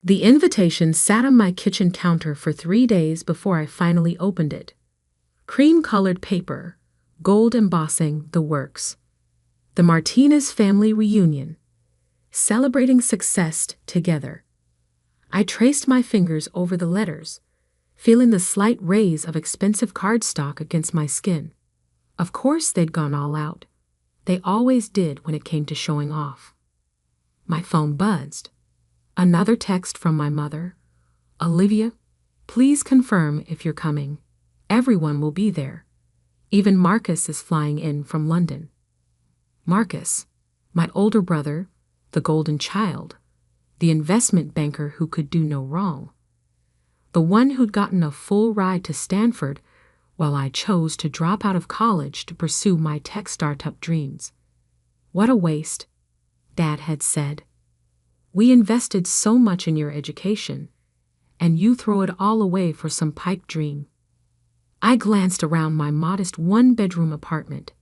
The invitation sat on my kitchen counter for 3 days before I finally opened it. Cream-colored paper, gold embossing, the works. The Martinez family reunion. Celebrating success together. I traced my fingers over the letters, feeling the slight rays of expensive cardstock against my skin. Of course they'd gone all out. They always did when it came to showing off. My phone buzzed. Another text from my mother. Olivia, please confirm if you're coming. Everyone will be there. Even Marcus is flying in from London. Marcus, my older brother, the golden child, the investment banker who could do no wrong. The one who'd gotten a full ride to Stanford while I chose to drop out of college to pursue my tech startup dreams. What a waste, Dad had said. We invested so much in your education, and you throw it all away for some pipe dream. I glanced around my modest one-bedroom apartment.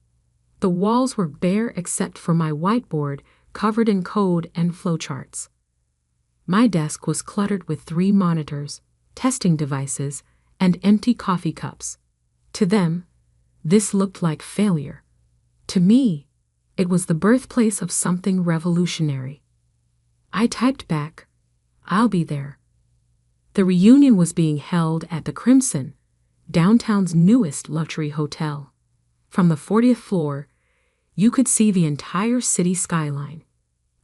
The walls were bare except for my whiteboard covered in code and flowcharts. My desk was cluttered with 3 monitors, testing devices, and empty coffee cups. To them, this looked like failure. To me, it was the birthplace of something revolutionary. I typed back, I'll be there. The reunion was being held at the Crimson, downtown's newest luxury hotel. From the 40th floor, you could see the entire city skyline,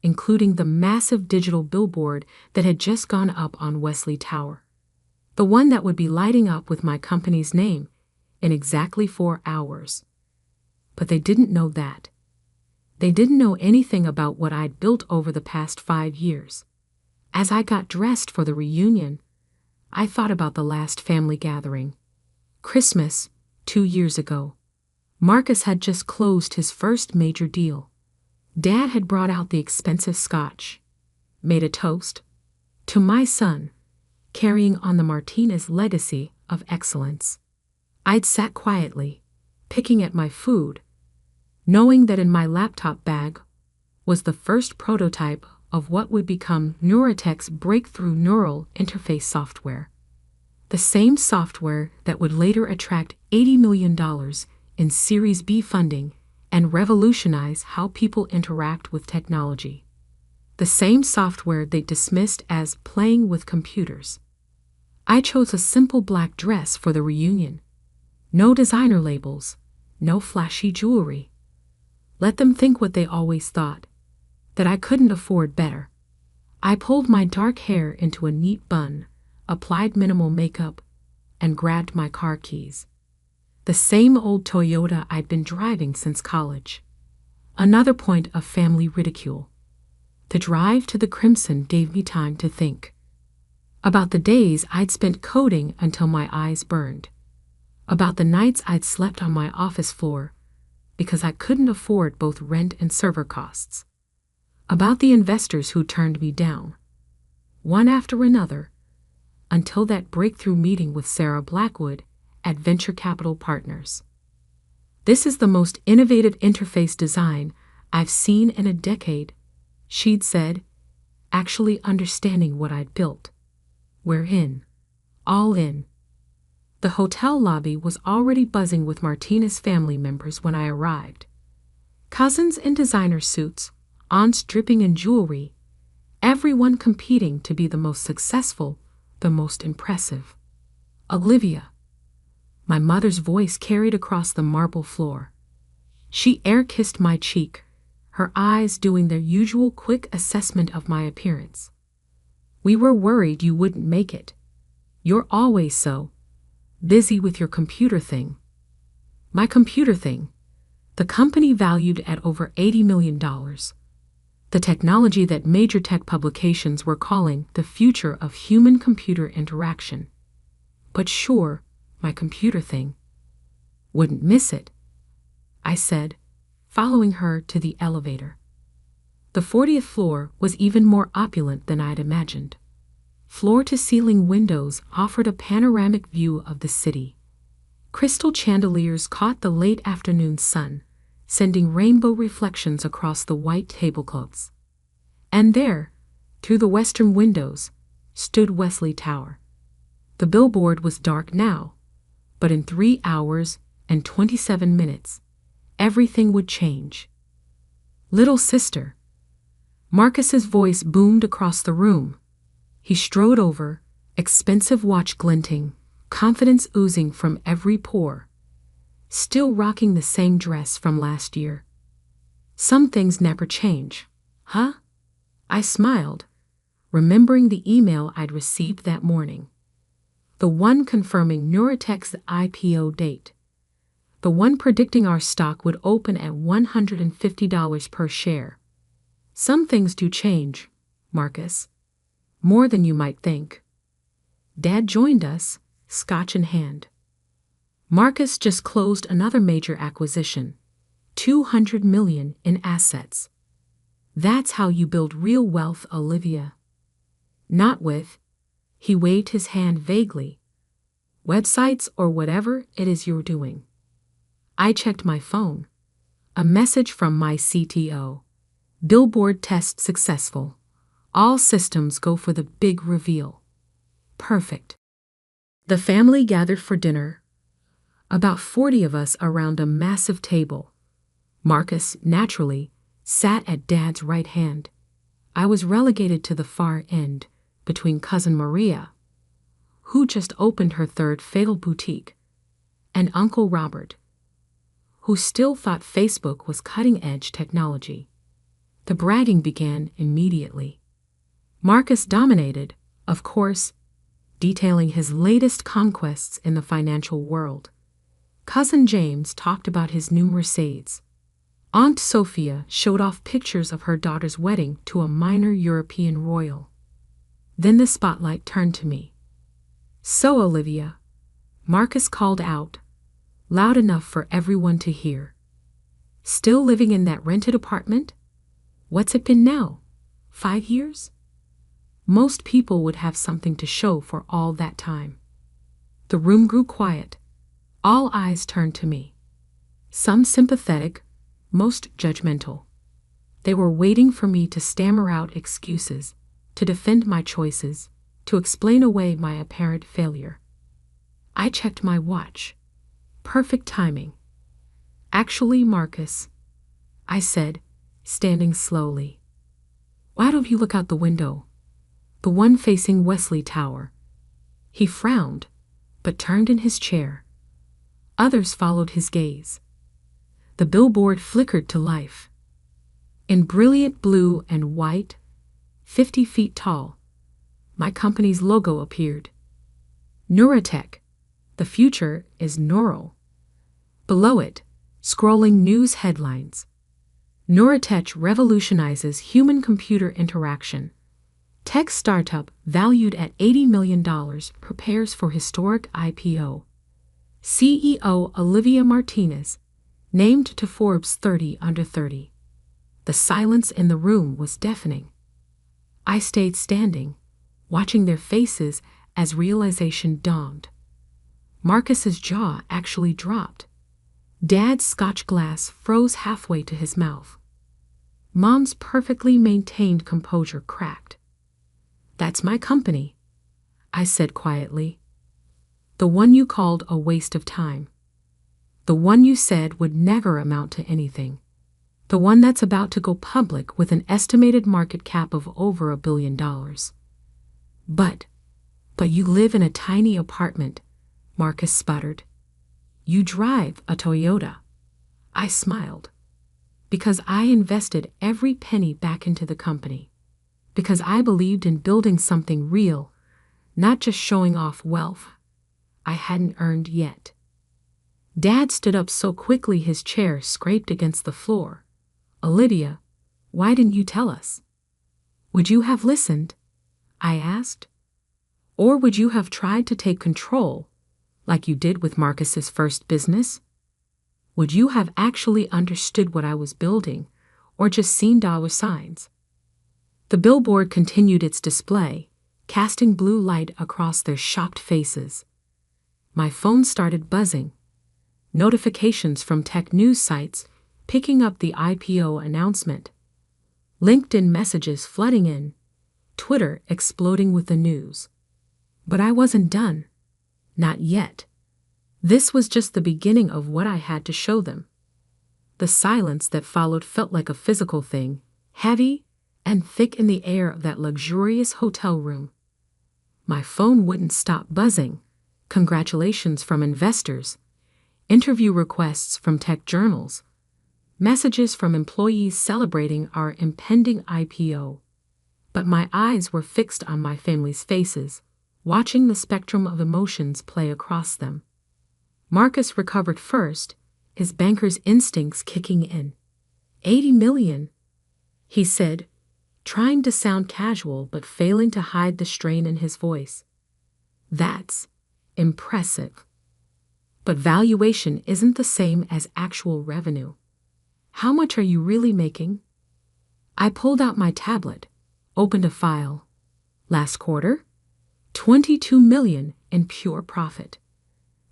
including the massive digital billboard that had just gone up on Wesley Tower. The one that would be lighting up with my company's name in exactly 4 hours. But they didn't know that. They didn't know anything about what I'd built over the past 5 years. As I got dressed for the reunion, I thought about the last family gathering. Christmas, 2 years ago. Marcus had just closed his first major deal. Dad had brought out the expensive scotch, made a toast, to my son, carrying on the Martinez legacy of excellence. I'd sat quietly, picking at my food, knowing that in my laptop bag was the first prototype of what would become Neurotech's breakthrough neural interface software. The same software that would later attract $80 million in Series B funding and revolutionize how people interact with technology. The same software they dismissed as playing with computers. I chose a simple black dress for the reunion. No designer labels, no flashy jewelry. Let them think what they always thought, that I couldn't afford better. I pulled my dark hair into a neat bun, applied minimal makeup, and grabbed my car keys. The same old Toyota I'd been driving since college. Another point of family ridicule. The drive to the Crimson gave me time to think. About the days I'd spent coding until my eyes burned. About the nights I'd slept on my office floor because I couldn't afford both rent and server costs. About the investors who turned me down, one after another, until that breakthrough meeting with Sarah Blackwood at Venture Capital Partners. This is the most innovative interface design I've seen in a decade, she'd said, actually understanding what I'd built. We're in. All in. The hotel lobby was already buzzing with Martinez family members when I arrived. Cousins in designer suits, aunts dripping in jewelry, everyone competing to be the most successful, the most impressive. Olivia. My mother's voice carried across the marble floor. She air-kissed my cheek, her eyes doing their usual quick assessment of my appearance. We were worried you wouldn't make it. You're always so busy with your computer thing. My computer thing. The company valued at over $80 million. The technology that major tech publications were calling the future of human-computer interaction. But sure, my computer thing. Wouldn't miss it, I said, following her to the elevator. The 40th floor was even more opulent than I'd imagined. Floor-to-ceiling windows offered a panoramic view of the city. Crystal chandeliers caught the late afternoon sun, sending rainbow reflections across the white tablecloths. And there, through the western windows, stood Wesley Tower. The billboard was dark now, but in 3 hours and 27 minutes, everything would change. "Little sister." Marcus's voice boomed across the room. He strode over, expensive watch glinting, confidence oozing from every pore. "Still rocking the same dress from last year. Some things never change, huh?" I smiled, remembering the email I'd received that morning. The one confirming Neuratech's IPO date. The one predicting our stock would open at $150 per share. Some things do change, Marcus. More than you might think. Dad joined us, scotch in hand. Marcus just closed another major acquisition, $200 million in assets. That's how you build real wealth, Olivia. Not with, he waved his hand vaguely, websites or whatever it is you're doing. I checked my phone. A message from my CTO. Billboard test successful. All systems go for the big reveal. Perfect. The family gathered for dinner. About 40 of us around a massive table. Marcus, naturally, sat at Dad's right hand. I was relegated to the far end, between Cousin Maria, who just opened her third fatal boutique, and Uncle Robert, who still thought Facebook was cutting-edge technology. The bragging began immediately. Marcus dominated, of course, detailing his latest conquests in the financial world. Cousin James talked about his new Mercedes. Aunt Sophia showed off pictures of her daughter's wedding to a minor European royal. Then the spotlight turned to me. "So, Olivia," Marcus called out, loud enough for everyone to hear. "Still living in that rented apartment? What's it been now? 5 years?" Most people would have something to show for all that time. The room grew quiet. All eyes turned to me. Some sympathetic, most judgmental. They were waiting for me to stammer out excuses, to defend my choices, to explain away my apparent failure. I checked my watch. Perfect timing. "Actually, Marcus," I said, standing slowly. "Why don't you look out the window? The one facing Wesley Tower." He frowned, but turned in his chair. Others followed his gaze. The billboard flickered to life. In brilliant blue and white, 50 feet tall, my company's logo appeared. Neuratech. The future is neural. Below it, scrolling news headlines. Neuratech revolutionizes human-computer interaction. Tech startup valued at $80 million prepares for historic IPO. CEO Olivia Martinez, named to Forbes 30 under 30. The silence in the room was deafening. I stayed standing, watching their faces as realization dawned. Marcus's jaw actually dropped. Dad's scotch glass froze halfway to his mouth. Mom's perfectly maintained composure cracked. "That's my company," I said quietly. "The one you called a waste of time. The one you said would never amount to anything. The one that's about to go public with an estimated market cap of over $1 billion. But you live in a tiny apartment," Marcus sputtered. "You drive a Toyota." I smiled. Because I invested every penny back into the company. Because I believed in building something real, not just showing off wealth I hadn't earned yet. Dad stood up so quickly his chair scraped against the floor. "Olivia, why didn't you tell us? Would you have listened?" I asked. "Or would you have tried to take control, like you did with Marcus's first business? Would you have actually understood what I was building, or just seen dollar signs?" The billboard continued its display, casting blue light across their shocked faces. My phone started buzzing. Notifications from tech news sites picking up the IPO announcement. LinkedIn messages flooding in. Twitter exploding with the news. But I wasn't done. Not yet. This was just the beginning of what I had to show them. The silence that followed felt like a physical thing, heavy and thick in the air of that luxurious hotel room. My phone wouldn't stop buzzing. Congratulations from investors, interview requests from tech journals, messages from employees celebrating our impending IPO. But my eyes were fixed on my family's faces, watching the spectrum of emotions play across them. Marcus recovered first, his banker's instincts kicking in. 80 million, he said, trying to sound casual but failing to hide the strain in his voice. That's impressive. But valuation isn't the same as actual revenue. How much are you really making? I pulled out my tablet, opened a file. Last quarter? 22 million in pure profit.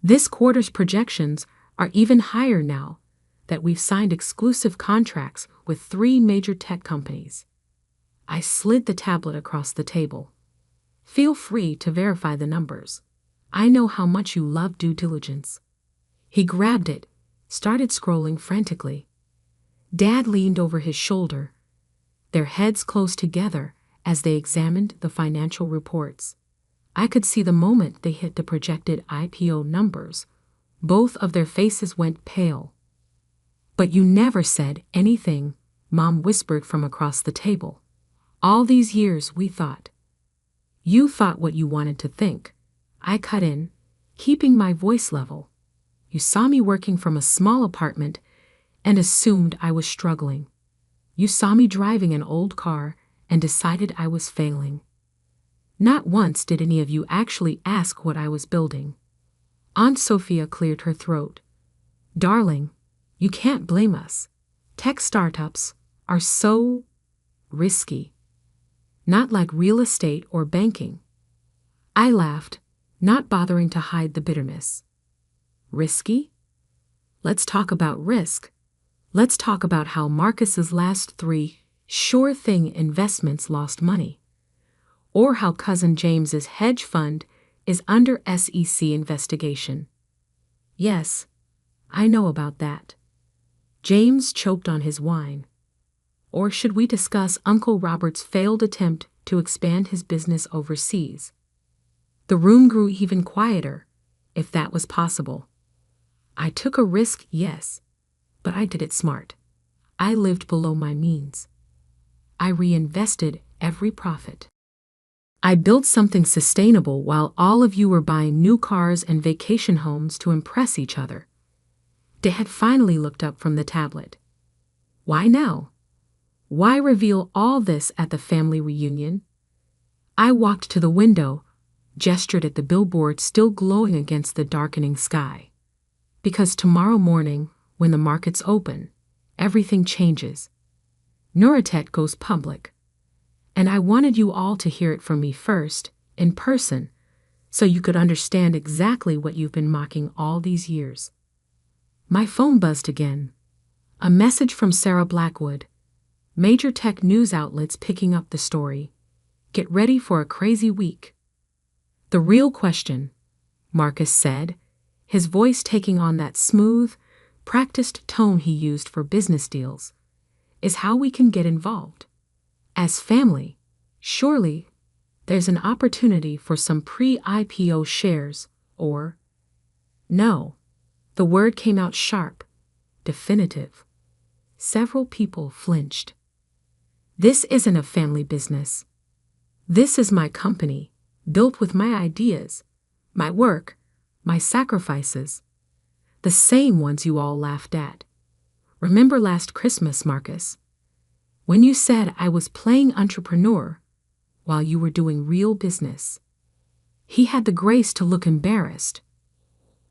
This quarter's projections are even higher now that we've signed exclusive contracts with 3 major tech companies. I slid the tablet across the table. Feel free to verify the numbers. I know how much you love due diligence. He grabbed it, started scrolling frantically. Dad leaned over his shoulder, their heads close together as they examined the financial reports. I could see the moment they hit the projected IPO numbers. Both of their faces went pale. But you never said anything, Mom whispered from across the table. All these years we thought. You thought what you wanted to think. I cut in, keeping my voice level. You saw me working from a small apartment and assumed I was struggling. You saw me driving an old car and decided I was failing. Not once did any of you actually ask what I was building. Aunt Sophia cleared her throat. Darling, you can't blame us. Tech startups are so risky. Not like real estate or banking. I laughed, not bothering to hide the bitterness. Risky? Let's talk about risk. Let's talk about how Marcus's last 3 sure thing investments lost money. Or how Cousin James's hedge fund is under SEC investigation. Yes, I know about that. James choked on his wine. Or should we discuss Uncle Robert's failed attempt to expand his business overseas? The room grew even quieter, if that was possible. I took a risk, yes, but I did it smart. I lived below my means. I reinvested every profit. I built something sustainable while all of you were buying new cars and vacation homes to impress each other. Dad finally looked up from the tablet. Why now? Why reveal all this at the family reunion? I walked to the window, gestured at the billboard still glowing against the darkening sky. Because tomorrow morning, when the markets open, everything changes. Neuratech goes public. And I wanted you all to hear it from me first, in person, so you could understand exactly what you've been mocking all these years. My phone buzzed again. A message from Sarah Blackwood. Major tech news outlets picking up the story. Get ready for a crazy week. The real question, Marcus said, his voice taking on that smooth, practiced tone he used for business deals, is how we can get involved. As family, surely there's an opportunity for some pre-IPO shares, or... No, the word came out sharp, definitive. Several people flinched. This isn't a family business. This is my company, built with my ideas, my work, my sacrifices. The same ones you all laughed at. Remember last Christmas, Marcus? When you said I was playing entrepreneur while you were doing real business. He had the grace to look embarrassed.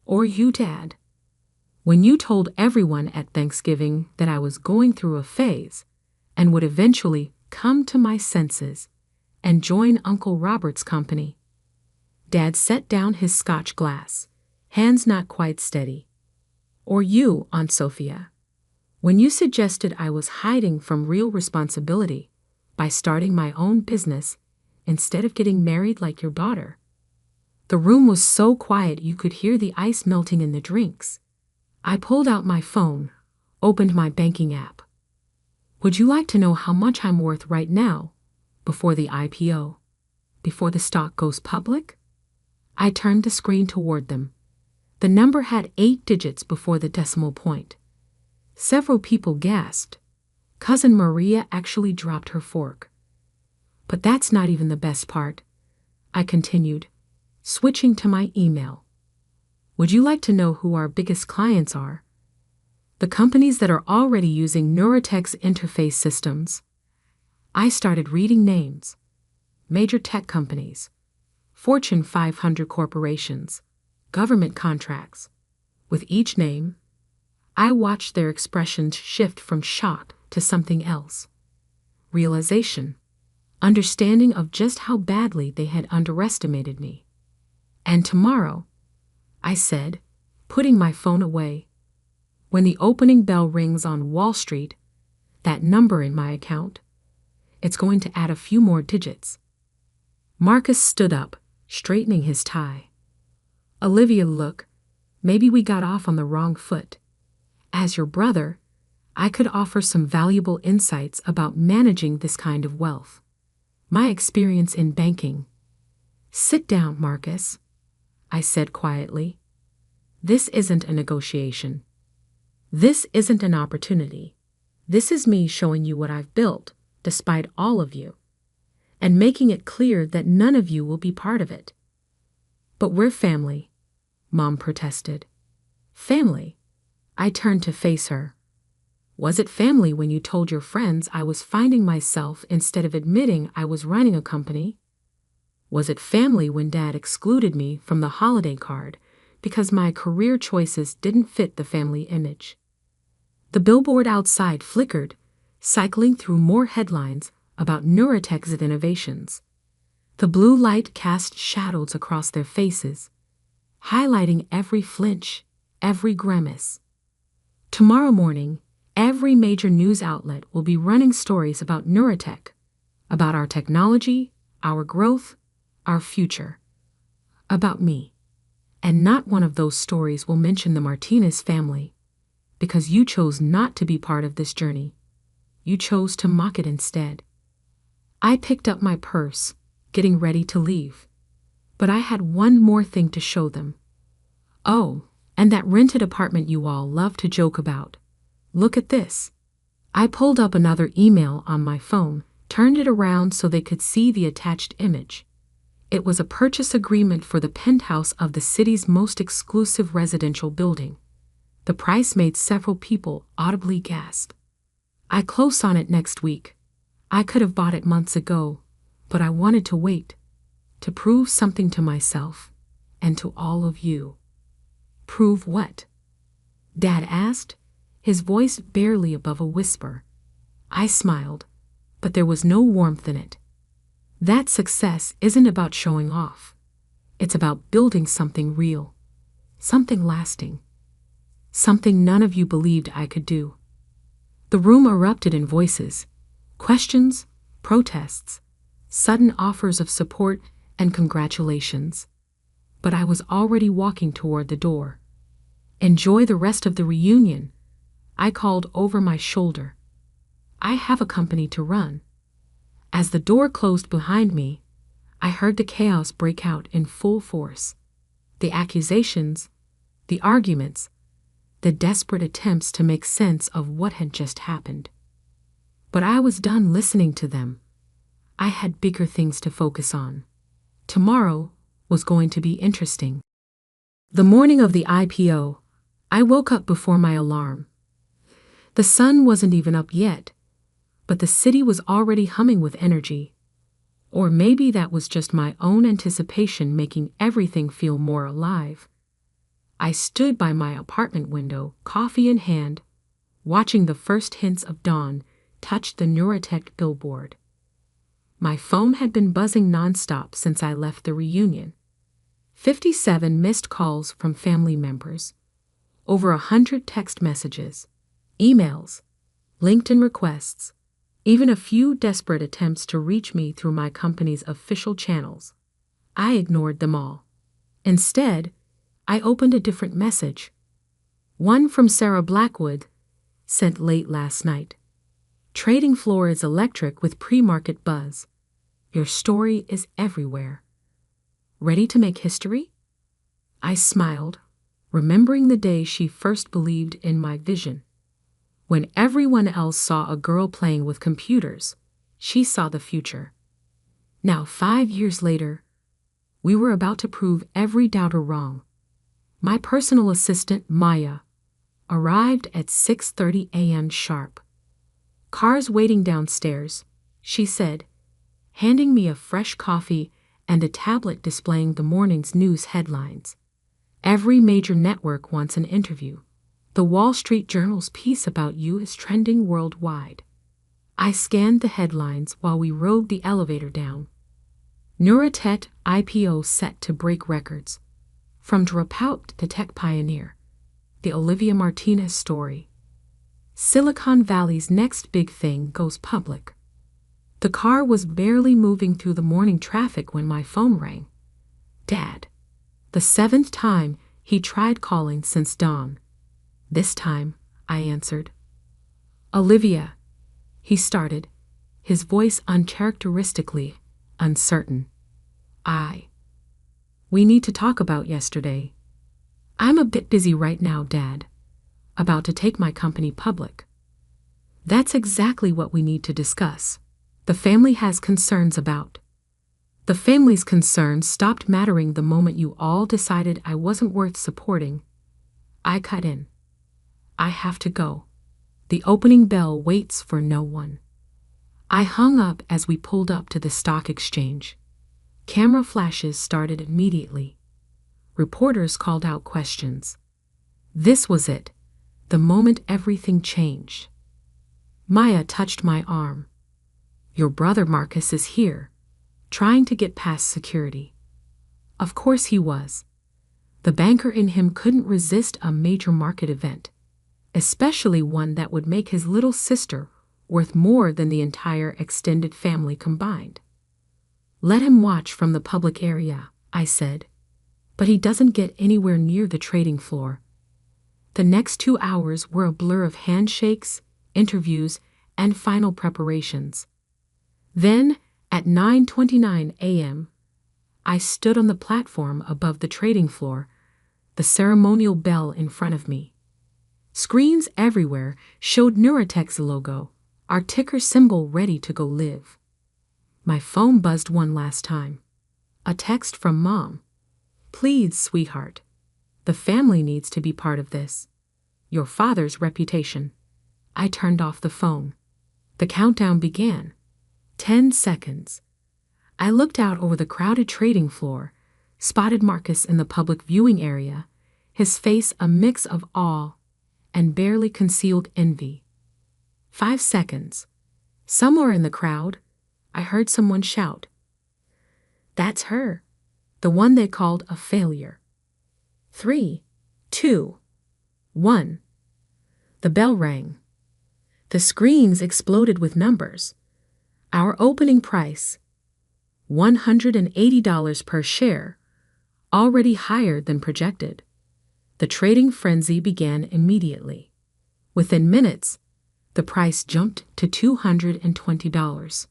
Or you, Dad. When you told everyone at Thanksgiving that I was going through a phase and would eventually come to my senses and join Uncle Robert's company. Dad set down his scotch glass, hands not quite steady. Or you, Aunt Sophia. When you suggested I was hiding from real responsibility by starting my own business instead of getting married like your daughter. The room was so quiet you could hear the ice melting in the drinks. I pulled out my phone, opened my banking app. Would you like to know how much I'm worth right now, before the IPO, before the stock goes public? I turned the screen toward them. The number had 8 digits before the decimal point. Several people gasped. Cousin Maria actually dropped her fork. But that's not even the best part, I continued, switching to my email. Would you like to know who our biggest clients are? The companies that are already using Neurotech's interface systems. I started reading names. Major tech companies, Fortune 500 corporations, government contracts. With each name, I watched their expressions shift from shock to something else. Realization, understanding of just how badly they had underestimated me. And tomorrow, I said, putting my phone away, when the opening bell rings on Wall Street, that number in my account, it's going to add a few more digits. Marcus stood up, straightening his tie. Olivia, look, maybe we got off on the wrong foot. As your brother, I could offer some valuable insights about managing this kind of wealth. My experience in banking. Sit down, Marcus, I said quietly. This isn't a negotiation. This isn't an opportunity. This is me showing you what I've built, despite all of you, and making it clear that none of you will be part of it. But we're family, Mom protested. Family? I turned to face her. Was it family when you told your friends I was finding myself instead of admitting I was running a company? Was it family when Dad excluded me from the holiday card because my career choices didn't fit the family image? The billboard outside flickered, cycling through more headlines about Neurotech's innovations. The blue light cast shadows across their faces, highlighting every flinch, every grimace. Tomorrow morning, every major news outlet will be running stories about Neurotech, about our technology, our growth, our future. About me. And not one of those stories will mention the Martinez family, because you chose not to be part of this journey. You chose to mock it instead. I picked up my purse, getting ready to leave. But I had one more thing to show them. Oh, and that rented apartment you all love to joke about. Look at this. I pulled up another email on my phone, turned it around so they could see the attached image. It was a purchase agreement for the penthouse of the city's most exclusive residential building. The price made several people audibly gasp. I close on it next week. I could have bought it months ago, but I wanted to wait, to prove something to myself and to all of you. Prove what? Dad asked, his voice barely above a whisper. I smiled, but there was no warmth in it. That success isn't about showing off. It's about building something real, something lasting, something none of you believed I could do. The room erupted in voices, questions, protests, sudden offers of support and congratulations. But I was already walking toward the door. Enjoy the rest of the reunion, I called over my shoulder. I have a company to run. As the door closed behind me, I heard the chaos break out in full force. The accusations, the arguments, the desperate attempts to make sense of what had just happened. But I was done listening to them. I had bigger things to focus on. Tomorrow was going to be interesting. The morning of the IPO, I woke up before my alarm. The sun wasn't even up yet, but the city was already humming with energy. Or maybe that was just my own anticipation making everything feel more alive. I stood by my apartment window, coffee in hand, watching the first hints of dawn touch the Neurotech billboard. My phone had been buzzing nonstop since I left the reunion. 57 missed calls from family members, over 100 text messages, emails, LinkedIn requests, even a few desperate attempts to reach me through my company's official channels. I ignored them all. Instead, I opened a different message. One from Sarah Blackwood, sent late last night. Trading floor is electric with pre-market buzz. Your story is everywhere. Ready to make history? I smiled, remembering the day she first believed in my vision. When everyone else saw a girl playing with computers, she saw the future. Now, 5 years later, we were about to prove every doubter wrong. My personal assistant, Maya, arrived at 6:30 a.m. sharp. Cars waiting downstairs, she said, handing me a fresh coffee and a tablet displaying the morning's news headlines. Every major network wants an interview. The Wall Street Journal's piece about you is trending worldwide. I scanned the headlines while we rode the elevator down. Neurotet IPO set to break records. From dropout to tech pioneer. The Olivia Martinez story. Silicon Valley's next big thing goes public. The car was barely moving through the morning traffic when my phone rang. Dad. The 7th time he tried calling since dawn. This time, I answered. Olivia, he started, his voice uncharacteristically uncertain. We need to talk about yesterday. I'm a bit busy right now, Dad. About to take my company public. That's exactly what we need to discuss. The family has concerns about. The family's concerns stopped mattering the moment you all decided I wasn't worth supporting. I cut in. I have to go. The opening bell waits for no one. I hung up as we pulled up to the stock exchange. Camera flashes started immediately. Reporters called out questions. This was it, the moment everything changed. Maya touched my arm. Your brother Marcus is here, trying to get past security. Of course he was. The banker in him couldn't resist a major market event, especially one that would make his little sister worth more than the entire extended family combined. Let him watch from the public area, I said, but he doesn't get anywhere near the trading floor. The next 2 hours were a blur of handshakes, interviews, and final preparations. Then, at 9:29 a.m., I stood on the platform above the trading floor, the ceremonial bell in front of me. Screens everywhere showed Neurotech's logo, our ticker symbol ready to go live. My phone buzzed one last time. A text from Mom. Please, sweetheart. The family needs to be part of this. Your father's reputation. I turned off the phone. The countdown began. 10 seconds. I looked out over the crowded trading floor, spotted Marcus in the public viewing area, his face a mix of awe and barely concealed envy. 5 seconds. Somewhere in the crowd, I heard someone shout. That's her, the one they called a failure. 3, 2, 1. The bell rang. The screens exploded with numbers. Our opening price, $180 per share, already higher than projected. The trading frenzy began immediately. Within minutes, the price jumped to $220.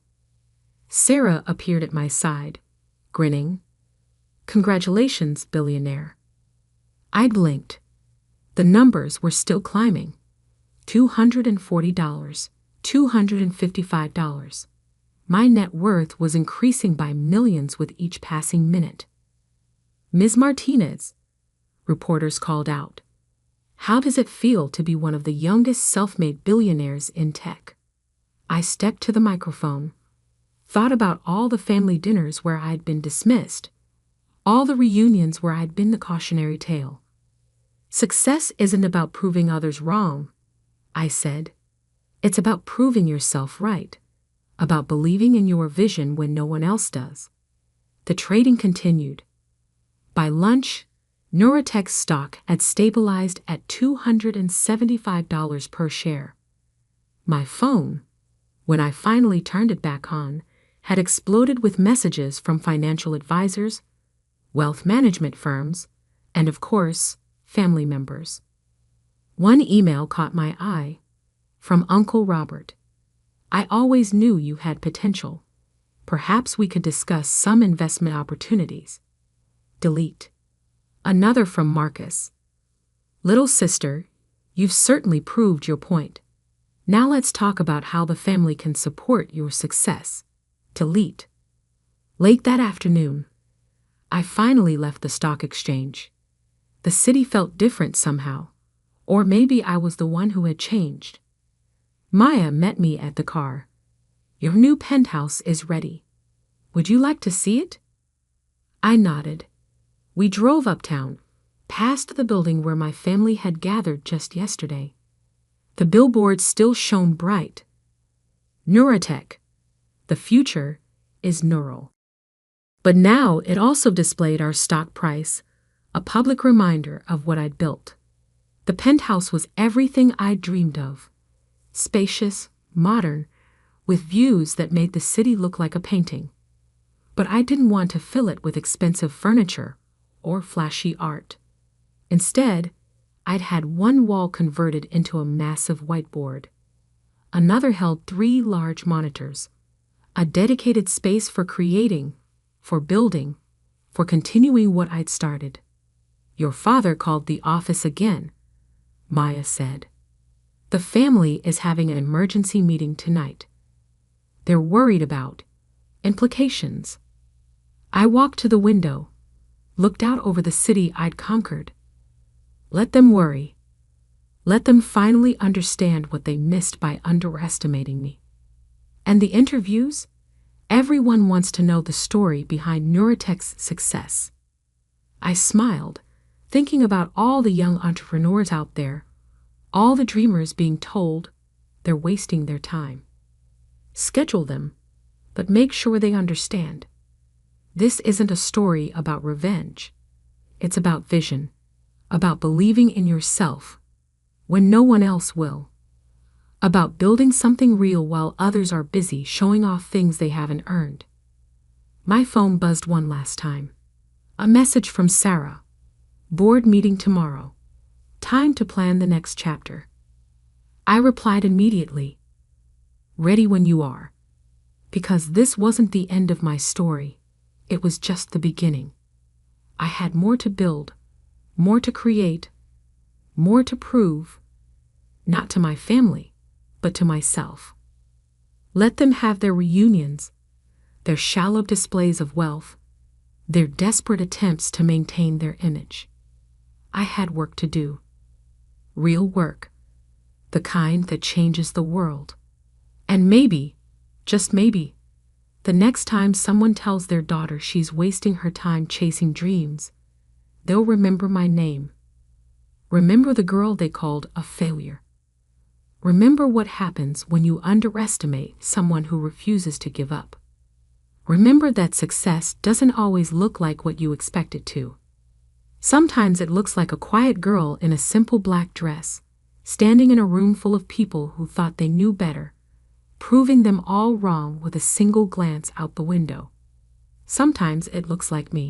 Sarah appeared at my side, grinning. Congratulations, billionaire. I blinked. The numbers were still climbing. $240, $255. My net worth was increasing by millions with each passing minute. Ms. Martinez, reporters called out. How does it feel to be one of the youngest self-made billionaires in tech? I stepped to the microphone, thought about all the family dinners where I'd been dismissed, all the reunions where I'd been the cautionary tale. Success isn't about proving others wrong, I said. It's about proving yourself right, about believing in your vision when no one else does. The trading continued. By lunch, Neurotech's stock had stabilized at $275 per share. My phone, when I finally turned it back on, had exploded with messages from financial advisors, wealth management firms, and of course, family members. One email caught my eye, from Uncle Robert. I always knew you had potential. Perhaps we could discuss some investment opportunities. Delete. Another from Marcus. Little sister, you've certainly proved your point. Now let's talk about how the family can support your success. Delete. Late that afternoon, I finally left the stock exchange. The city felt different somehow, or maybe I was the one who had changed. Maya met me at the car. Your new penthouse is ready. Would you like to see it? I nodded. We drove uptown, past the building where my family had gathered just yesterday. The billboard still shone bright. Neurotech. The future is neural. But now it also displayed our stock price, a public reminder of what I'd built. The penthouse was everything I'd dreamed of. Spacious, modern, with views that made the city look like a painting. But I didn't want to fill it with expensive furniture or flashy art. Instead, I'd had one wall converted into a massive whiteboard. Another held 3 large monitors, a dedicated space for creating, for building, for continuing what I'd started. Your father called the office again, Maya said. The family is having an emergency meeting tonight. They're worried about implications. I walked to the window, looked out over the city I'd conquered. Let them worry. Let them finally understand what they missed by underestimating me. And the interviews? Everyone wants to know the story behind Neurotech's success. I smiled, thinking about all the young entrepreneurs out there, all the dreamers being told they're wasting their time. Schedule them, but make sure they understand. This isn't a story about revenge. It's about vision, about believing in yourself when no one else will, about building something real while others are busy showing off things they haven't earned. My phone buzzed one last time. A message from Sarah. Board meeting tomorrow. Time to plan the next chapter. I replied immediately. Ready when you are. Because this wasn't the end of my story. It was just the beginning. I had more to build, more to create, more to prove, not to my family, but to myself. Let them have their reunions, their shallow displays of wealth, their desperate attempts to maintain their image. I had work to do. Real work, the kind that changes the world. And maybe, just maybe, the next time someone tells their daughter she's wasting her time chasing dreams, they'll remember my name. Remember the girl they called a failure. Remember what happens when you underestimate someone who refuses to give up. Remember that success doesn't always look like what you expect it to. Sometimes it looks like a quiet girl in a simple black dress, standing in a room full of people who thought they knew better, proving them all wrong with a single glance out the window. Sometimes it looks like me.